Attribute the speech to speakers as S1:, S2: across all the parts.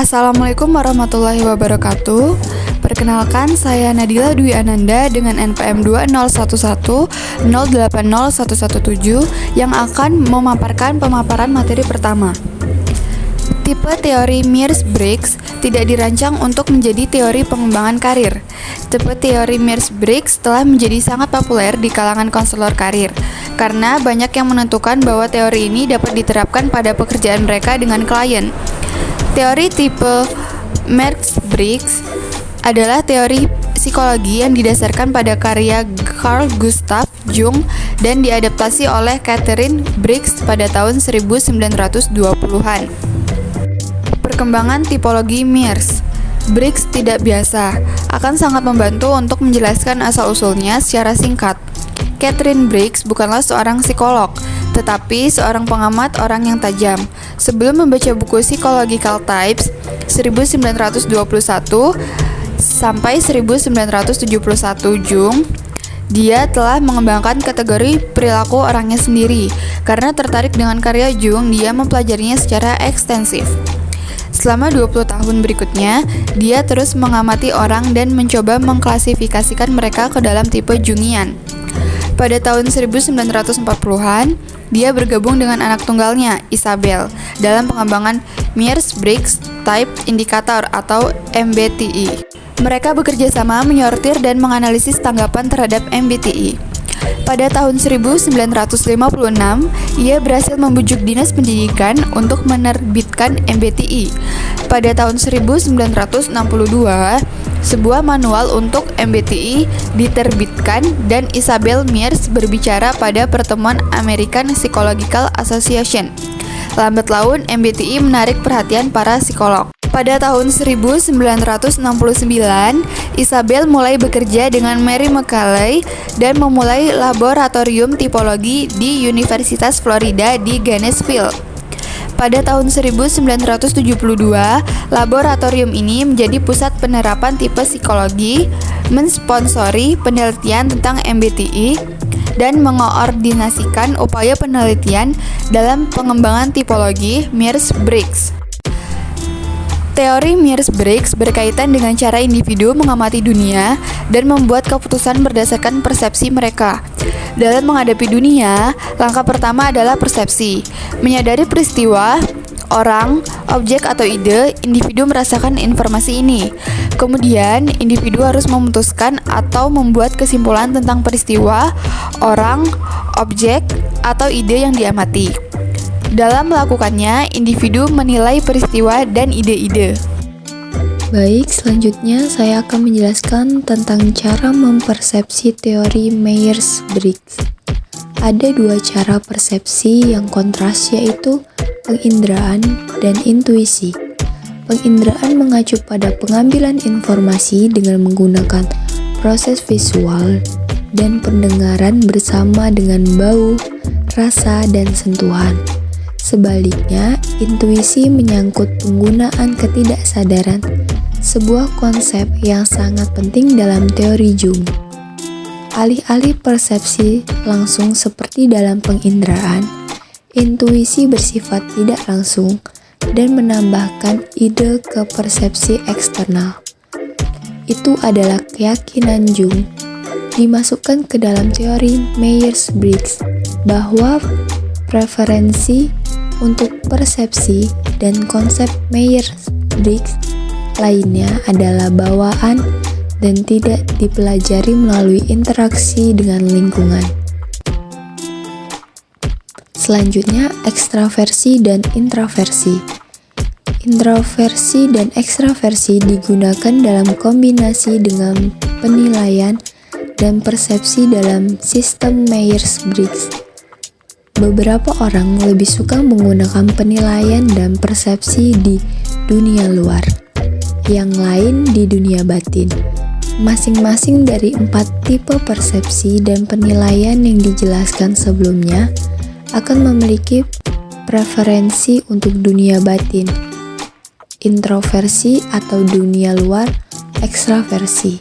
S1: Assalamualaikum warahmatullahi wabarakatuh. Perkenalkan, saya Nadila Dwi Ananda dengan NPM 20110801117 yang akan memaparkan pemaparan materi pertama. Tipe teori Myers-Briggs tidak dirancang untuk menjadi teori pengembangan karir. Tipe teori Myers-Briggs telah menjadi sangat populer di kalangan konselor karir karena banyak yang menentukan bahwa teori ini dapat diterapkan pada pekerjaan mereka dengan klien. Teori tipe Myers-Briggs adalah teori psikologi yang didasarkan pada karya Carl Gustav Jung dan diadaptasi oleh Catherine Briggs pada tahun 1920-an. Perkembangan tipologi Myers-Briggs tidak biasa, akan sangat membantu untuk menjelaskan asal-usulnya secara singkat. Catherine Briggs bukanlah seorang psikolog, tetapi seorang pengamat orang yang tajam. Sebelum membaca buku Psychological Types 1921 sampai 1971 Jung, dia telah mengembangkan kategori perilaku orangnya sendiri. Karena tertarik dengan karya Jung, dia mempelajarinya secara ekstensif. Selama 20 tahun berikutnya, dia terus mengamati orang dan mencoba mengklasifikasikan mereka ke dalam tipe Jungian. Pada tahun 1940-an, dia bergabung dengan anak tunggalnya, Isabel, dalam pengembangan Myers-Briggs Type Indicator atau MBTI. Mereka bekerja sama menyortir dan menganalisis tanggapan terhadap MBTI. Pada tahun 1956, ia berhasil membujuk Dinas Pendidikan untuk menerbitkan MBTI. Pada tahun 1962, sebuah manual untuk MBTI diterbitkan dan Isabel Myers berbicara pada pertemuan American Psychological Association. Lambat laun, MBTI menarik perhatian para psikolog. Pada tahun 1969, Isabel mulai bekerja dengan Mary McCallie dan memulai laboratorium tipologi di Universitas Florida di Gainesville. Pada tahun 1972, laboratorium ini menjadi pusat penerapan tipe psikologi, mensponsori penelitian tentang MBTI, dan mengoordinasikan upaya penelitian dalam pengembangan tipologi Myers-Briggs. Teori Myers-Briggs berkaitan dengan cara individu mengamati dunia dan membuat keputusan berdasarkan persepsi mereka. Dalam menghadapi dunia, langkah pertama adalah persepsi. Menyadari peristiwa, orang, objek atau ide, individu merasakan informasi ini. Kemudian, individu harus memutuskan atau membuat kesimpulan tentang peristiwa, orang, objek, atau ide yang diamati. Dalam melakukannya, individu menilai peristiwa dan ide-ide.
S2: Baik, selanjutnya saya akan menjelaskan tentang cara mempersepsi teori Myers-Briggs. Ada dua cara persepsi yang kontras, yaitu penginderaan dan intuisi. Penginderaan mengacu pada pengambilan informasi dengan menggunakan proses visual dan pendengaran bersama dengan bau, rasa, dan sentuhan. Sebaliknya, intuisi menyangkut penggunaan ketidaksadaran, sebuah konsep yang sangat penting dalam teori Jung. Alih-alih persepsi langsung seperti dalam penginderaan, intuisi bersifat tidak langsung dan menambahkan ide ke persepsi eksternal. Itu adalah keyakinan Jung, dimasukkan ke dalam teori Myers-Briggs, bahwa preferensi untuk persepsi dan konsep Myers-Briggs lainnya adalah bawaan dan tidak dipelajari melalui interaksi dengan lingkungan. Selanjutnya, ekstraversi dan introversi. Introversi dan ekstraversi digunakan dalam kombinasi dengan penilaian dan persepsi dalam sistem Myers-Briggs. Beberapa orang lebih suka menggunakan penilaian dan persepsi di dunia luar, yang lain di dunia batin. Masing-masing dari 4 tipe persepsi dan penilaian yang dijelaskan sebelumnya akan memiliki preferensi untuk dunia batin, introversi atau dunia luar, ekstraversi.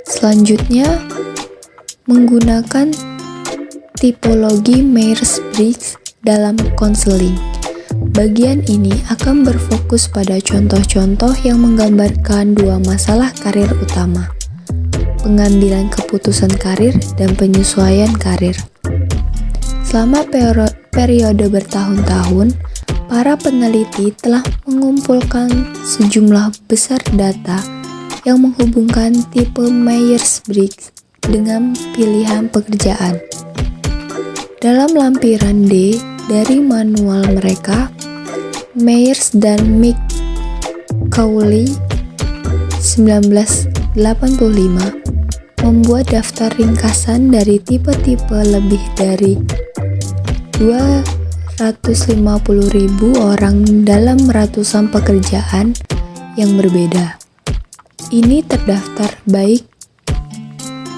S2: Selanjutnya, menggunakan tipologi Myers-Briggs dalam konseling. Bagian ini akan berfokus pada contoh-contoh yang menggambarkan dua masalah karir utama, pengambilan keputusan karir dan penyesuaian karir. Selama periode bertahun-tahun, para peneliti telah mengumpulkan sejumlah besar data yang menghubungkan tipe Myers-Briggs dengan pilihan pekerjaan. Dalam lampiran D dari manual mereka, Myers dan McCauley 1985 membuat daftar ringkasan dari tipe-tipe lebih dari 250.000 orang dalam ratusan pekerjaan yang berbeda. Ini terdaftar baik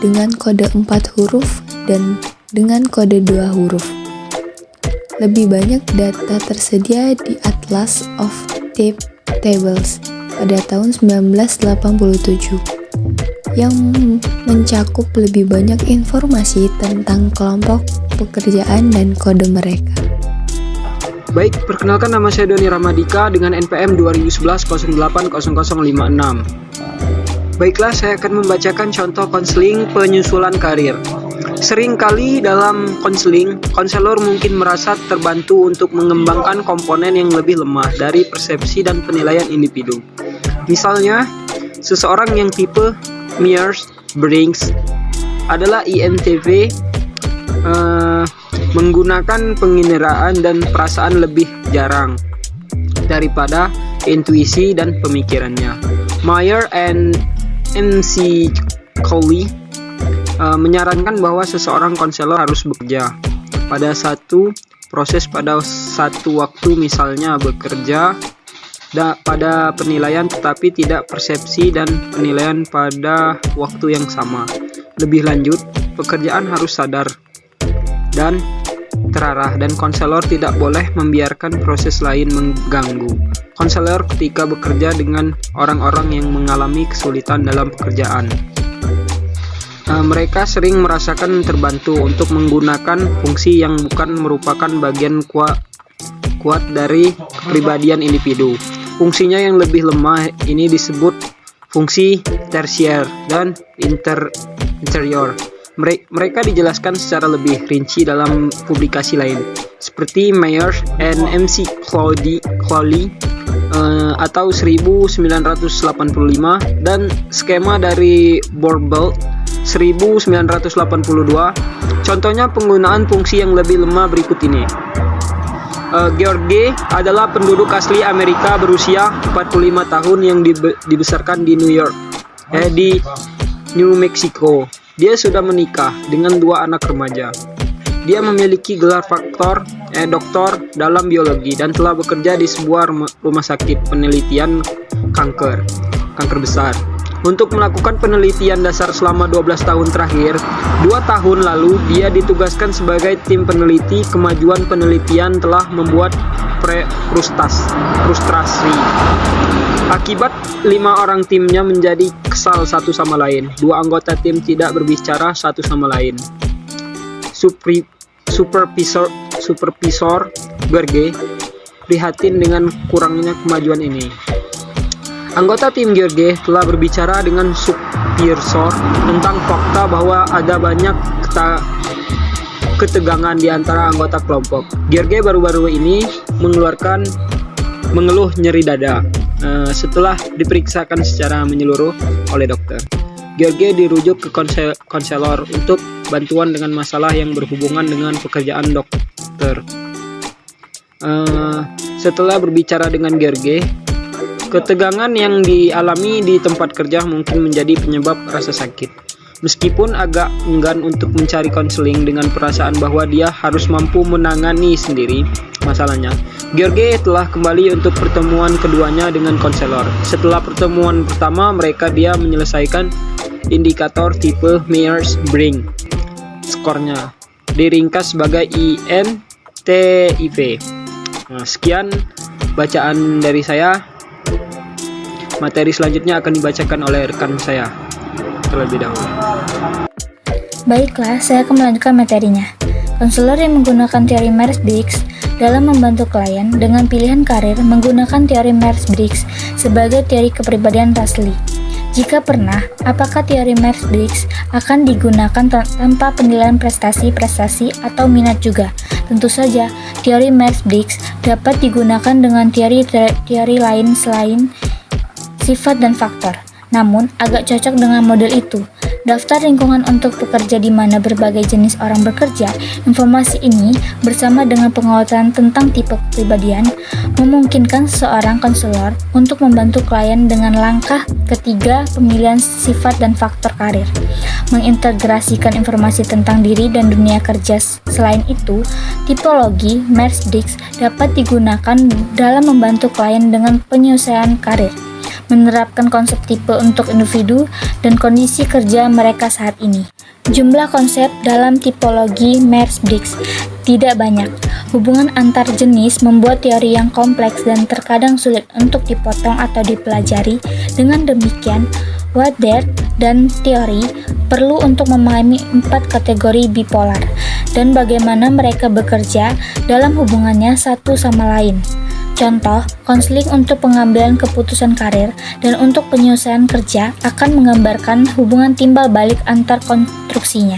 S2: dengan kode 4 huruf dan dengan kode 2 huruf. Lebih banyak data tersedia di Atlas of Tables pada tahun 1987 yang mencakup lebih banyak informasi tentang kelompok pekerjaan dan kode mereka.
S3: Baik, perkenalkan nama saya Doni Ramadika dengan NPM 2011-08-0056. Baiklah, saya akan membacakan contoh konseling penyusulan karir. Seringkali dalam konseling, konselor mungkin merasa terbantu untuk mengembangkan komponen yang lebih lemah dari persepsi dan penilaian individu. Misalnya, seseorang yang tipe Myers-Briggs adalah INTP menggunakan penginderaan dan perasaan lebih jarang daripada intuisi dan pemikirannya. Myers and McCauley menyarankan bahwa seseorang konselor harus bekerja pada satu proses pada satu waktu, misalnya bekerja pada penilaian tetapi tidak persepsi dan penilaian pada waktu yang sama. Lebih lanjut, pekerjaan harus sadar dan terarah dan konselor tidak boleh membiarkan proses lain mengganggu konselor ketika bekerja dengan orang-orang yang mengalami kesulitan dalam pekerjaan. Mereka sering merasakan terbantu untuk menggunakan fungsi yang bukan merupakan bagian kuat dari kepribadian individu. Fungsinya yang lebih lemah ini disebut fungsi tersier dan interior. Mereka dijelaskan secara lebih rinci dalam publikasi lain, seperti Myers and McCauley atau 1985 dan skema dari Borbelt 1982. Contohnya penggunaan fungsi yang lebih lemah berikut ini. George adalah penduduk asli Amerika berusia 45 tahun yang dibesarkan di New Mexico. Dia sudah menikah dengan 2 anak remaja. Dia memiliki gelar doktor dalam biologi dan telah bekerja di sebuah rumah sakit penelitian kanker besar. Untuk melakukan penelitian dasar selama 12 tahun terakhir, 2 tahun lalu dia ditugaskan sebagai tim peneliti. Kemajuan penelitian telah membuat frustrasi. Akibat 5 orang timnya menjadi kesal satu sama lain. 2 anggota tim tidak berbicara satu sama lain. Supervisor George prihatin dengan kurangnya kemajuan ini. Anggota tim George telah berbicara dengan supervisor tentang fakta bahwa ada banyak ketegangan di antara anggota kelompok. George baru-baru ini mengeluh nyeri dada setelah diperiksakan secara menyeluruh oleh dokter. George dirujuk ke konselor untuk bantuan dengan masalah yang berhubungan dengan pekerjaan dokter. Setelah berbicara dengan George, ketegangan yang dialami di tempat kerja mungkin menjadi penyebab rasa sakit. Meskipun agak enggan untuk mencari konseling dengan perasaan bahwa dia harus mampu menangani sendiri masalahnya, George telah kembali untuk pertemuan keduanya dengan konselor. Setelah pertemuan pertama dia menyelesaikan indikator tipe Myers-Briggs. Skornya diringkas sebagai INTIP. Sekian bacaan dari saya. Materi selanjutnya akan dibacakan oleh rekan saya terlebih dahulu.
S4: Baiklah, saya akan melanjutkan materinya. Konselor yang menggunakan teori Myers-Briggs dalam membantu klien dengan pilihan karir menggunakan teori Myers-Briggs sebagai teori kepribadian Russley. Jika pernah, apakah teori Myers-Briggs akan digunakan tanpa penilaian prestasi atau minat juga? Tentu saja, teori Myers-Briggs dapat digunakan dengan teori lain selain sifat dan faktor. Namun, agak cocok dengan model itu. Daftar lingkungan untuk pekerja di mana berbagai jenis orang bekerja. Informasi ini bersama dengan penguatan tentang tipe kepribadian memungkinkan seorang konselor untuk membantu klien dengan langkah ketiga pemilihan sifat dan faktor karir. Mengintegrasikan informasi tentang diri dan dunia kerja. Selain itu, tipologi Myers-Briggs dapat digunakan dalam membantu klien dengan penyelesaian karir, menerapkan konsep tipe untuk individu dan kondisi kerja mereka saat ini. Jumlah konsep dalam tipologi Myers-Briggs tidak banyak. Hubungan antar jenis membuat teori yang kompleks dan terkadang sulit untuk dipotong atau dipelajari. Dengan demikian, Woodard dan teori perlu untuk memahami 4 kategori bipolar dan bagaimana mereka bekerja dalam hubungannya satu sama lain. Contoh, konseling untuk pengambilan keputusan karir dan untuk penyelesaian kerja akan menggambarkan hubungan timbal balik antar konstruksinya.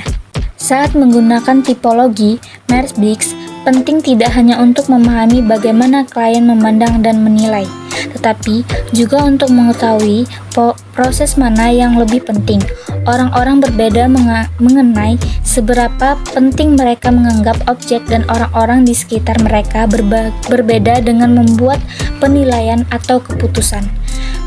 S4: Saat menggunakan tipologi Myers-Briggs, penting tidak hanya untuk memahami bagaimana klien memandang dan menilai, tetapi juga untuk mengetahui proses mana yang lebih penting. Orang-orang berbeda mengenai seberapa penting mereka menganggap objek dan orang-orang di sekitar mereka berbeda dengan membuat penilaian atau keputusan.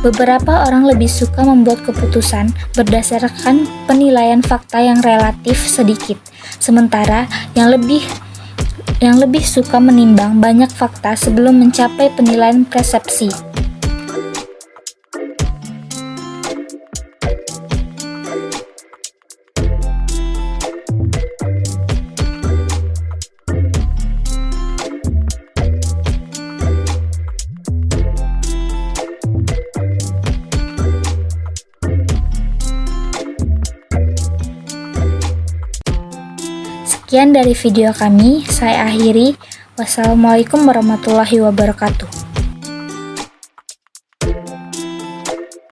S4: Beberapa orang lebih suka membuat keputusan berdasarkan penilaian fakta yang relatif sedikit, sementara yang lebih suka menimbang banyak fakta sebelum mencapai penilaian persepsi. Sekian dari video kami, saya akhiri. Wassalamualaikum warahmatullahi wabarakatuh.